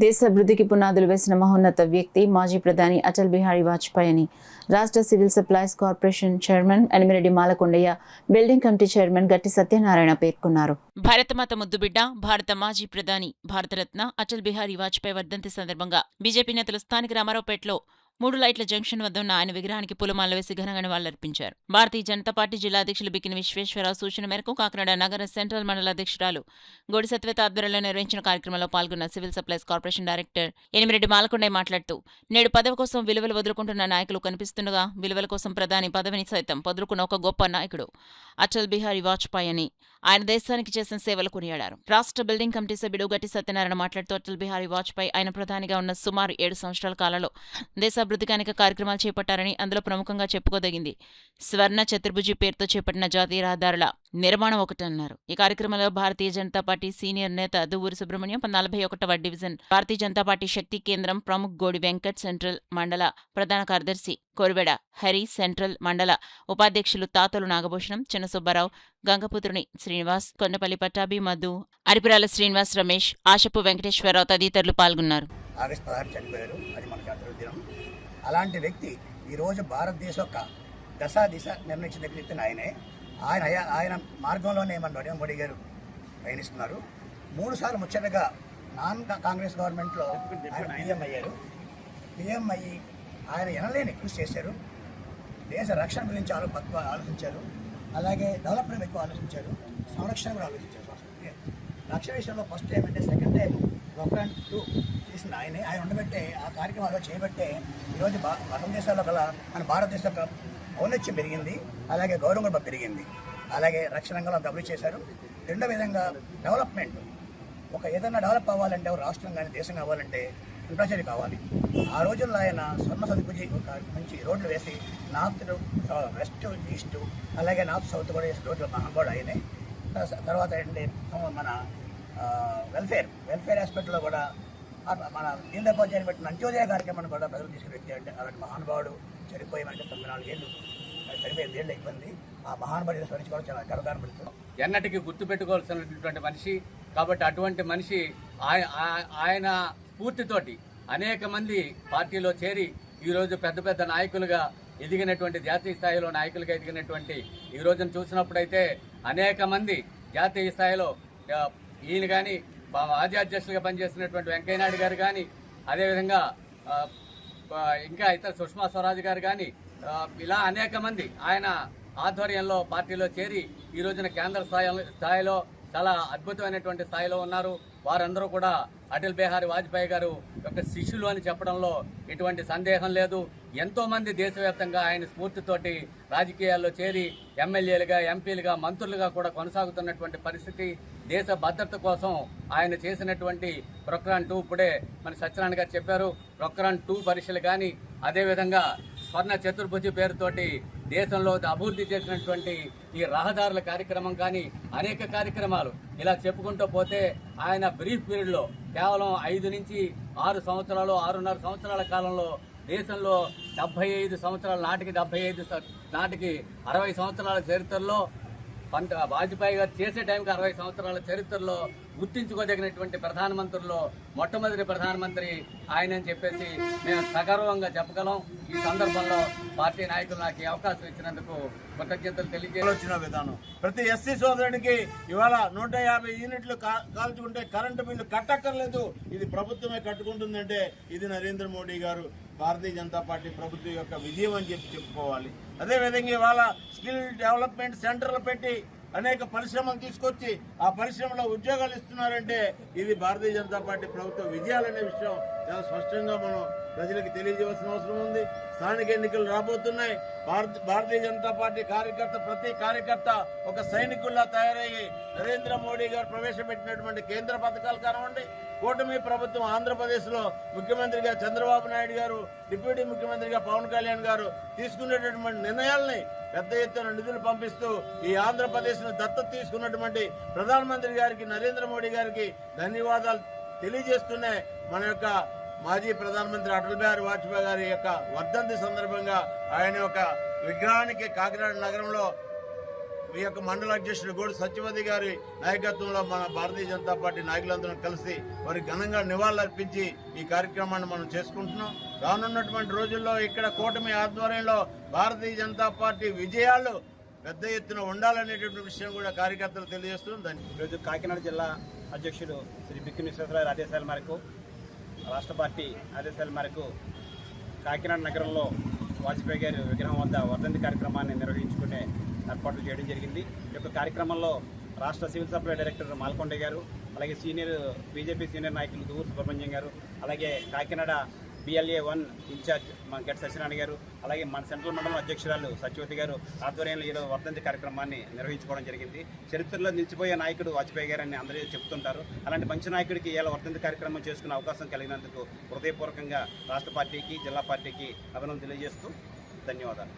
దేశ అభివృద్ధికి పునాదులు వేసిన మహోన్నత వ్యక్తి మాజీ ప్రధాని అటల్ బిహారీ వాజ్పేయి అని రాష్ట్ర civil supplies corporation chairman Enimireddy Malakondaiah, building committee chairman గట్టి సత్యనారాయణ పేర్కొన్నారు. భారతమాత ముద్దుబిడ్డ, భారత మాజీ ప్రధాని, భారతరత్న అటల్ బిహారీ వాజ్పేయి వర్ధంతి సందర్భంగా బీజేపీ నేతలు స్థానిక రామారావుపేటలో 3 లైట్ల జంక్షన్ వద్ద ఉన్న ఆయన విగ్రహానికి పూలమాలలు వేసి ఘనంగా నివాళులర్పించారు. భారతీయ జనతా పార్టీ జిల్లా అధ్యక్షులు బిక్కిన విశ్వేశ్వరరావు సూచన మేరకు కాకినాడ నగర సెంట్రల్ మండల అధ్యక్షురాలు గోడి సత్యవేత ఆధ్వర్యంలో నిర్వహించిన కార్యక్రమంలో పాల్గొన్న civil supplies corporation director Enimireddy Malakondaiah మాట్లాడుతూ, నేడు పదవి కోసం విలువలు వదులుకుంటున్న నాయకులు కనిపిస్తుండగా విలువల కోసం ప్రధాని పదవిని సైతం వదులుకున్న ఒక గొప్ప నాయకుడు అటల్ బిహారీ వాజ్పేయి అని ఆయన దేశానికి చేసిన సేవలు కొనియాడారు. రాష్ట్ర బిల్డింగ్ కమిటీ సభ్యుడు గట్టి సత్యనారాయణ మాట్లాడుతూ, అటల్ బిహారీ వాజ్పేయి ఆయన ప్రధానిగా ఉన్న సుమారు 7 సంవత్సరాల కాలంలో దేశాభివృద్ధికి అనేక కార్యక్రమాలు చేపట్టారని అందులో ప్రముఖంగా చెప్పుకోదగింది స్వర్ణ చతుర్భుజి పేరుతో చేపట్టిన జాతీయ రహదారుల నిర్మాణం ఒకటన్నారు. ఈ కార్యక్రమంలో భారతీయ జనతా పార్టీ సీనియర్ నేత దువ్వూరి సుబ్రహ్మణ్యం, 41వ డివిజన్ భారతీయ జనతా పార్టీ శక్తి కేంద్రం ప్రముఖ్ గోడి వెంకట్, సెంట్రల్ మండల ప్రధాన కార్యదర్శి కొరివెడ హరి, సెంట్రల్ మండల ఉపాధ్యక్షులు తాతలు నాగభూషణం, చిన్న సుబ్బారావు, గంగపుత్రుని శ్రీనివాస్, కొండపల్లి పట్టాభి, మధు, అరిపిరాల శ్రీనివాస్, రమేష్, ఆశపు వెంకటేశ్వరరావు తదితరులు పాల్గొన్నారు. అలాంటి వ్యక్తి ఈరోజు భారతదేశ యొక్క దిశ నిర్ణయించిన వ్యక్తి ఆయనే. ఆయన మార్గంలోనే మన నరేంద్ర మోడీ గారు ప్రయాణిస్తున్నారు. 3 సార్లు ముచ్చటగా నాన్ కాంగ్రెస్ గవర్నమెంట్లో ఆయన పిఎం అయ్యారు. పిఎం అయ్యి ఆయన ఎనలేని కృషి చేశారు. దేశ రక్షణ గురించి ఆలోచించారు. అలాగే డెవలప్మెంట్ ఎక్కువ ఆలోచించారు. సంరక్షణ కూడా ఆలోచించారు. రక్షణ విషయంలో ఫస్ట్ టైం అంటే సెకండ్ టైం ప్రొక్రాన్ 2 చేసిన ఆయన ఉండబట్టే ఆ కార్యక్రమాలు చేయబట్టే ఈరోజు భారతదేశంలో గల మన భారతదేశం యొక్క ఔన్నత్యం పెరిగింది. అలాగే గౌరవం కూడా పెరిగింది. అలాగే రక్షణ రంగంలో అభివృద్ధి చేశారు. రెండో విధంగా డెవలప్మెంట్, ఒక ఏదైనా డెవలప్ అవ్వాలంటే రాష్ట్రం కానీ దేశం కావాలంటే ఇన్ఫ్రాస్ట్రక్చర్ కావాలి. ఆ రోజుల్లో ఆయన స్వర్ణ చతుర్భుజి ఒక మంచి రోడ్లు వేసి నార్త్, వెస్ట్, ఈస్ట్ అలాగే నార్త్ సౌత్ కూడా వేసి రోడ్లు మహానుభావుడు ఆయనే. తర్వాత ఏంటంటే మన వెల్ఫేర్ ఆస్పెక్ట్లో కూడా మన దీని దగ్గర చేపట్టిన అంత్యోదయ కార్యక్రమాన్ని కూడా ప్రజలు తీసుకునే వ్యక్తి. అంటే అలాంటి మహానుభావుడు చనిపోయి మనకి 94 ఏళ్ళు, 15 ఏళ్ళు అయిపోయింది. ఆ మహానుభావుడు స్మరించుకోవడం చాలా గర్వకారణపడుతుంది. ఎన్నటికీ గుర్తుపెట్టుకోవాల్సినటువంటి మనిషి. కాబట్టి అటువంటి మనిషి ఆయన స్ఫూర్తితోటి అనేక మంది పార్టీలో చేరి ఈరోజు పెద్ద పెద్ద నాయకులుగా ఎదిగినటువంటి, జాతీయ స్థాయిలో నాయకులుగా ఎదిగినటువంటి ఈ రోజును చూసినప్పుడైతే అనేక మంది జాతీయ స్థాయిలో ఈయన కానీ మాజీ అధ్యక్షులుగా పనిచేసినటువంటి వెంకయ్యనాయుడు గారు కానీ, అదేవిధంగా ఇంకా ఇతర సుష్మా స్వరాజ్ గారు కానీ, ఇలా అనేక మంది ఆయన ఆధ్వర్యంలో పార్టీలో చేరి ఈ రోజున కేంద్ర స్థాయిలో చాలా అద్భుతమైనటువంటి స్థాయిలో ఉన్నారు. వారందరూ కూడా అటల్ బిహారీ వాజ్పేయి గారు యొక్క శిష్యులు అని చెప్పడంలో ఎటువంటి సందేహం లేదు. ఎంతోమంది దేశవ్యాప్తంగా ఆయన స్ఫూర్తితోటి రాజకీయాల్లో చేరి ఎమ్మెల్యేలుగా, ఎంపీలుగా, మంత్రులుగా కూడా కొనసాగుతున్నటువంటి పరిస్థితి. దేశ భద్రత కోసం ఆయన చేసినటువంటి ప్రొక్రాన్ 2, ఇప్పుడే మన సత్యనారాయణ గారు చెప్పారు, ప్రొక్రాన్ 2 పరీక్షలు కానీ, అదేవిధంగా స్వర్ణ చతుర్భుజి పేరుతోటి దేశంలో అభివృద్ధి చేసినటువంటి ఈ రహదారుల కార్యక్రమం కానీ, అనేక కార్యక్రమాలు ఇలా చెప్పుకుంటూ పోతే ఆయన బ్రీఫ్ పీరియడ్లో కేవలం 5 నుంచి 6 సంవత్సరాలు, 6.5 సంవత్సరాల కాలంలో దేశంలో 75 సంవత్సరాల నాటికి 60 సంవత్సరాల చరిత్రలో వాజ్పేయి గారు చేసే టైంకి 60 సంవత్సరాల చరిత్రలో గుర్తించుకోదగినటువంటి ప్రధానమంత్రుల్లో మొట్టమొదటి ప్రధానమంత్రి ఆయన అని చెప్పేసి మేము సగర్వంగా చెప్పగలం. ఈ సందర్భంలో పార్టీ నాయకులు నాకు ఈ అవకాశం ఇచ్చినందుకు కృతజ్ఞతలు తెలియజేయాల్సిన విధానం. ప్రతి ఎస్సీ సోదరుడికి ఇవాళ 150 యూనిట్లు కాల్చుకుంటే కరెంటు బిల్లు కట్టక్కర్లేదు. ఇది ప్రభుత్వమే కట్టుకుంటుందంటే ఇది నరేంద్ర మోడీ గారు, భారతీయ జనతా పార్టీ ప్రభుత్వం యొక్క విజయం అని చెప్పుకోవాలి. అదేవిధంగా ఇవాళ స్కిల్ డెవలప్మెంట్ సెంటర్లు పెట్టి అనేక పరిశ్రమలు తీసుకొచ్చి ఆ పరిశ్రమలో ఉద్యోగాలు ఇస్తున్నారంటే ఇది భారతీయ జనతా పార్టీ ప్రభుత్వ విజయాలనే విషయం చాలా స్పష్టంగా మనం ప్రజలకు తెలియజేయాల్సిన అవసరం ఉంది. స్థానిక ఎన్నికలు రాబోతున్నాయి. భారతీయ జనతా పార్టీ ప్రతి కార్యకర్త ఒక సైనికుల్లా తయారయ్యి నరేంద్ర మోడీ గారు ప్రవేశపెట్టినటువంటి కేంద్ర పథకాలు కానివ్వండి, కూటమి ప్రభుత్వం ఆంధ్రప్రదేశ్లో ముఖ్యమంత్రిగా చంద్రబాబు నాయుడు గారు, డిప్యూటీ ముఖ్యమంత్రిగా పవన్ కళ్యాణ్ గారు తీసుకునేటటువంటి నిర్ణయాల్ని పెద్ద ఎత్తున నిధులు పంపిస్తూ ఈ ఆంధ్రప్రదేశ్ను దత్తత తీసుకున్నటువంటి ప్రధానమంత్రి గారికి, నరేంద్ర మోడీ గారికి ధన్యవాదాలు తెలియజేస్తూనే మన యొక్క మాజీ ప్రధానమంత్రి అటల్ బిహారీ వాజ్పేయి గారి యొక్క వర్ధంతి సందర్భంగా ఆయన యొక్క విగ్రహానికి కాకినాడ నగరంలో మీ యొక్క మండల అధ్యక్షుడు గోడు సత్యవతి గారి నాయకత్వంలో మన భారతీయ జనతా పార్టీ నాయకులందరం కలిసి వారికి ఘనంగా నివాళులర్పించి ఈ కార్యక్రమాన్ని మనం చేసుకుంటున్నాం. రానున్నటువంటి రోజుల్లో ఇక్కడ కూటమి ఆధ్వర్యంలో భారతీయ జనతా పార్టీ విజయాలు పెద్ద ఎత్తున ఉండాలనేటువంటి విషయం కూడా కార్యకర్తలు తెలియజేస్తుంది. ఈరోజు కాకినాడ జిల్లా అధ్యక్షుడు శ్రీ బిక్కి విశ్వేశ్వరరావు ఆదేశాల మేరకు, రాష్ట్ర పార్టీ ఆదేశాల మేరకు కాకినాడ నగరంలో వాజ్పేయి గారి విగ్రహం వద్ద వర్ధంతి కార్యక్రమాన్ని నిర్వహించుకునే ఏర్పాట్లు చేయడం జరిగింది. ఈ యొక్క కార్యక్రమంలో రాష్ట్ర సివిల్ సప్లై డైరెక్టర్ మాల్కొండ గారు, అలాగే బీజేపీ సీనియర్ నాయకులు దూరు సుబ్రహ్మణ్యం గారు, అలాగే కాకినాడ BLA-1 ఇన్ఛార్జ్ మన గట్టి సత్యనారాయణ గారు, అలాగే మన సెంట్రల్ మండలం అధ్యక్షురాలు సత్యవతి గారు ఆధ్వర్యంలో ఈరోజు వర్ధంతి కార్యక్రమాన్ని నిర్వహించుకోవడం జరిగింది. చరిత్రలో నిలిచిపోయే నాయకుడు వాజ్పేయి గారు అని అందరూ చెప్తుంటారు. అలాంటి మంచి నాయకుడికి ఇలా వర్ధంతి కార్యక్రమం చేసుకునే అవకాశం కలిగినందుకు హృదయపూర్వకంగా రాష్ట్ర పార్టీకి, జిల్లా పార్టీకి అభినందనలు తెలియజేస్తూ ధన్యవాదాలు.